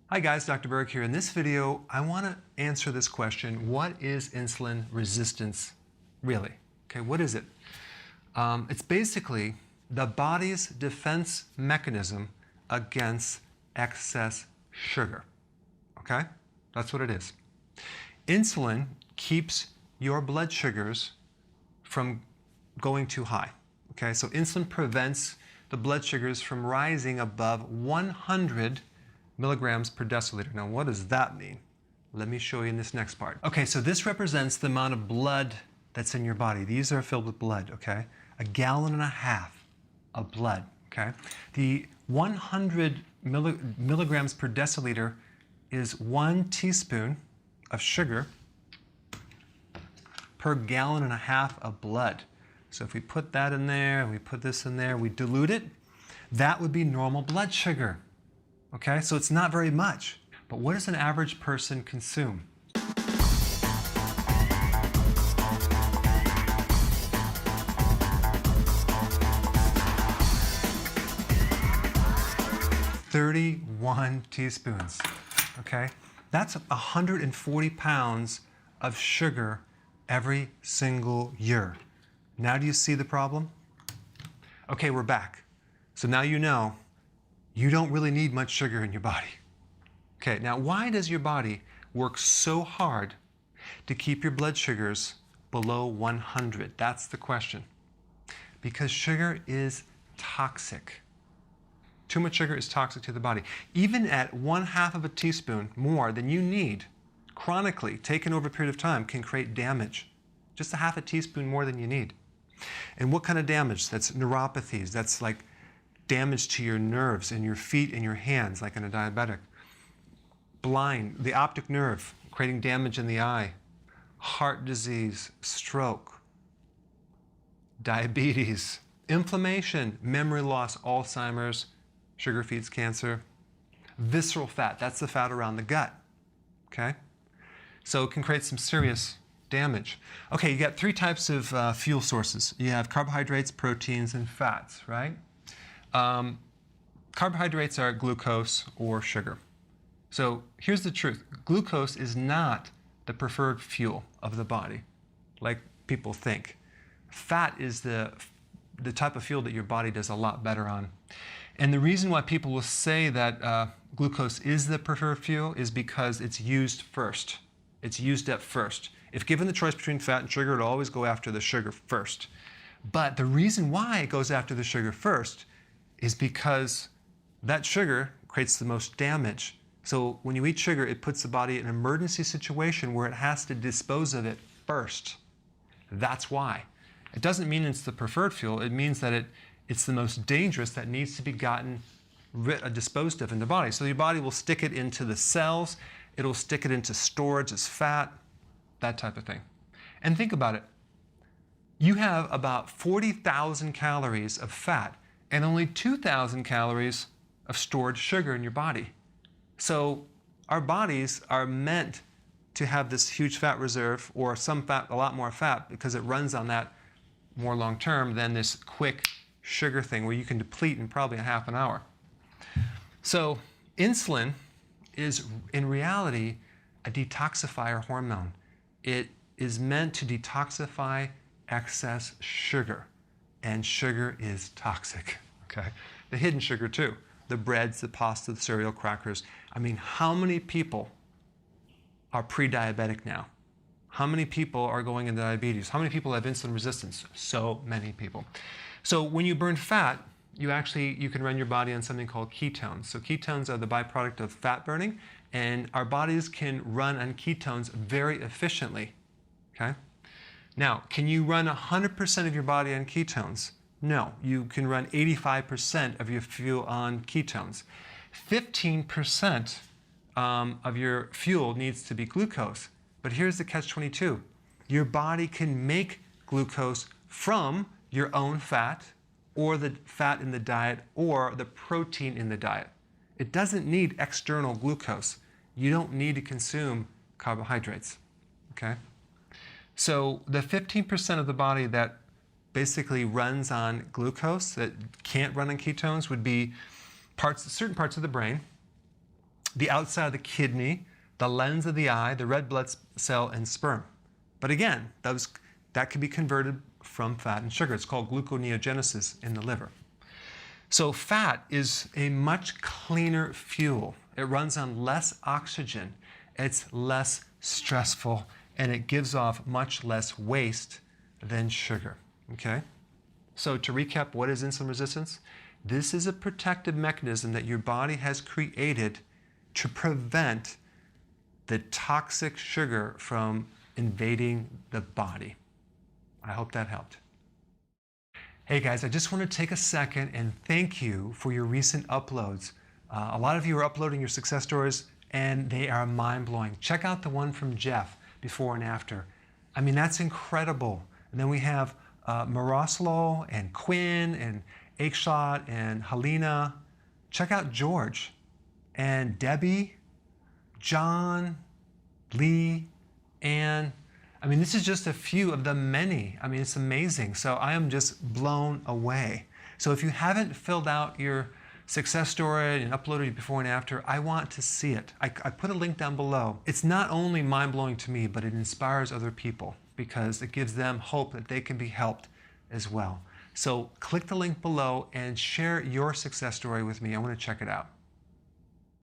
Hi guys, Dr. Berg here. In this video, I want to answer this question: what is insulin resistance really? Okay, what is it? It's basically the body's defense mechanism against excess sugar. Okay, that's what it is. Insulin keeps your blood sugars from going too high. Okay, so insulin prevents the blood sugars from rising above 100 milligrams per deciliter. Now, what does that mean? Let me show you in this next part. Okay, so this represents the amount of blood that's in your body. These are filled with blood, okay? 1.5 gallons of blood, okay? The 100 milligrams per deciliter is 1 teaspoon of sugar per 1.5 gallons of blood. So if we put that in there, and we put this in there, we dilute it, that would be normal blood sugar. Okay, so it's not very much. But what does an average person consume? "31 teaspoons. Okay, that's 140 pounds of sugar every single year. Now do you see the problem? Okay, we're back. So now you know you don't really need much sugar in your body. Okay, now why does your body work so hard to keep your blood sugars below 100? That's the question. Because sugar is toxic. Too much sugar is toxic to the body. Even at 1/2 teaspoon more than you need, chronically, taken over a period of time, can create damage. Just 1/2 teaspoon more than you need. And what kind of damage? That's neuropathies. That's like damage to your nerves in your feet and your hands, like in a diabetic. Blind, the optic nerve, creating damage in the eye. Heart disease, stroke, diabetes, inflammation, memory loss, Alzheimer's, sugar feeds cancer. Visceral fat, that's the fat around the gut, okay? So it can create some serious damage. Okay, you got 3 types of fuel sources. You have carbohydrates, proteins, and fats, right? Carbohydrates are glucose or sugar. So here's the truth. Glucose is not the preferred fuel of the body, like people think. Fat is the type of fuel that your body does a lot better on. And the reason why people will say that glucose is the preferred fuel is because it's used first. It's used up first. If given the choice between fat and sugar, it'll always go after the sugar first. But the reason why it goes after the sugar first is because that sugar creates the most damage. So when you eat sugar, it puts the body in an emergency situation where it has to dispose of it first. That's why. It doesn't mean it's the preferred fuel. It means that it's the most dangerous that needs to be gotten disposed of in the body. So your body will stick it into the cells. It'll stick it into storage as fat, that type of thing. And think about it. You have about 40,000 calories of fat and only 2,000 calories of stored sugar in your body. So our bodies are meant to have this huge fat reserve, or some fat, a lot more fat, because it runs on that more long term than this quick sugar thing where you can deplete in probably a half an hour. So insulin is in reality a detoxifier hormone. It is meant to detoxify excess sugar. And sugar is toxic, okay? The hidden sugar too. The breads, the pasta, the cereal, crackers. I mean, how many people are pre-diabetic now? How many people are going into diabetes? How many people have insulin resistance? So many people. So when you burn fat, you can run your body on something called ketones. So ketones are the byproduct of fat burning, and our bodies can run on ketones very efficiently, okay? Now, can you run 100% of your body on ketones? No, you can run 85% of your fuel on ketones. 15% of your fuel needs to be glucose. But here's the catch-22. Your body can make glucose from your own fat, or the fat in the diet, or the protein in the diet. It doesn't need external glucose. You don't need to consume carbohydrates, okay? So the 15% of the body that basically runs on glucose, that can't run on ketones, would be certain parts of the brain, the outside of the kidney, the lens of the eye, the red blood cell, and sperm. But again, that can be converted from fat and sugar. It's called gluconeogenesis in the liver. So fat is a much cleaner fuel. It runs on less oxygen. It's less stressful, and it gives off much less waste than sugar. Okay? So to recap, what is insulin resistance? This is a protective mechanism that your body has created to prevent the toxic sugar from invading the body. I hope that helped. Hey guys, I just want to take a second and thank you for your recent uploads. A lot of you are uploading your success stories and they are mind-blowing. Check out the one from Jeff, before and after. I mean, that's incredible. And then we have Maroslo and Quinn and Aikshot and Helena. Check out George and Debbie, John, Lee, Anne. I mean, this is just a few of the many. I mean, it's amazing. So I am just blown away. So if you haven't filled out your success story and uploaded it before and after, I want to see it. I put a link down below. It's not only mind-blowing to me, but it inspires other people because it gives them hope that they can be helped as well. So click the link below and share your success story with me. I want to check it out.